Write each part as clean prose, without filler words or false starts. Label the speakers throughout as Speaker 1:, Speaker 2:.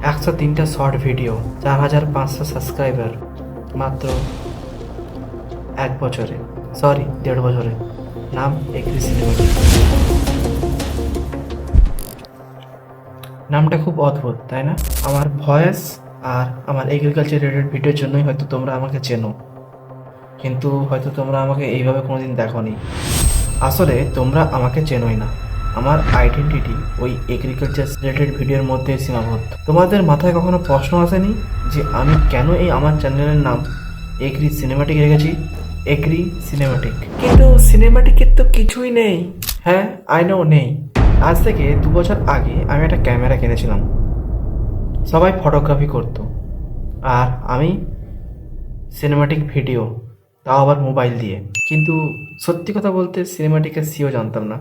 Speaker 1: 103টা short video, 4500 subscriber মাত্র 1.5 বছরে। নাম এগ্রি সিনেমেটিক। নামটা খুব অদ্ভুত, তাই না? আমার ভয়েস আর আমার এগ্রিকালচার রিলেটেড ভিডিওর জন্যই হয়তো তোমরা আমাকে চেনো, কিন্তু হয়তো তোমরা আমাকে এইভাবে কোনোদিন দেখোনি। আসলে তোমরা আমাকে চেনোই না। আমার আইডেন্টিটি ওই এগ্রিকালচার রিলেটেড ভিডিওর মধ্যে সীমাবদ্ধ। তোমাদের মাথায় কখনো প্রশ্ন আসেনি যে আমি কেন এই আমার চ্যানেলের নাম এগ্রি সিনেমাটিক রেখেছি? এগ্রি সিনেমাটিক, কিন্তু সিনেমাটিকের তো কিছুই নেই। হ্যাঁ, আই নো নেই। আজ থেকে 2 বছর আগে আমি একটা ক্যামেরা কিনেছিলাম। সবাই ফটোগ্রাফি করতো, আর আমি সিনেমাটিক ভিডিও, তাও আবার মোবাইল দিয়ে। কিন্তু সত্যি কথা বলতে সিনেমাটিকের সিও জানতাম না।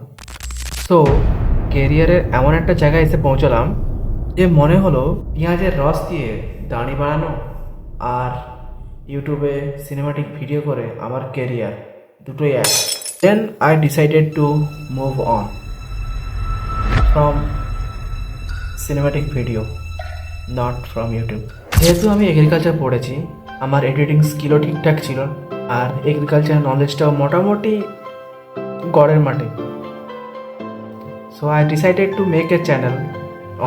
Speaker 1: তো কেরিয়ারের এমন একটা জায়গায় এসে পৌঁছলাম যে মনে হলো পেঁয়াজের রস দিয়ে দাড়ি বাড়ানো আর ইউটিউবে সিনেমাটিক ভিডিও করে আমার কেরিয়ার দুটোই এক। Then I decided to move on from cinematic video, not from YouTube. যেহেতু আমি এগ্রিকালচার পড়েছি, আমার এডিটিং স্কিলও ঠিকঠাক ছিল, আর এগ্রিকালচার নলেজটাও মোটামুটি গড়ের মাঠে। So I decided to make a channel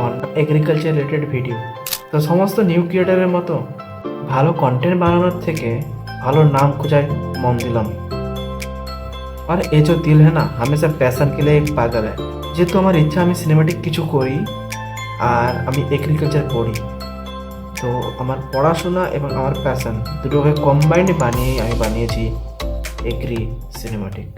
Speaker 1: on agriculture related video. তো সমস্ত নিউ ক্রিয়েটারের মতো ভালো কন্টেন্ট বানানোর থেকে ভালো নাম খোঁজায় মন দিলাম। আর এ जो दिल है ना हमेशा पैशन के लिए पागल है। যেহেতু আমার ইচ্ছা আমি সিনেমাটিক কিছু করি, আর আমি এগ্রিকালচার পড়ি, তো আমার পড়াশোনা এবং আমার প্যাশন দুটোকে কম্বাইন্ড বানিয়েই আমি বানিয়েছি এগ্রি সিনেমাটিক।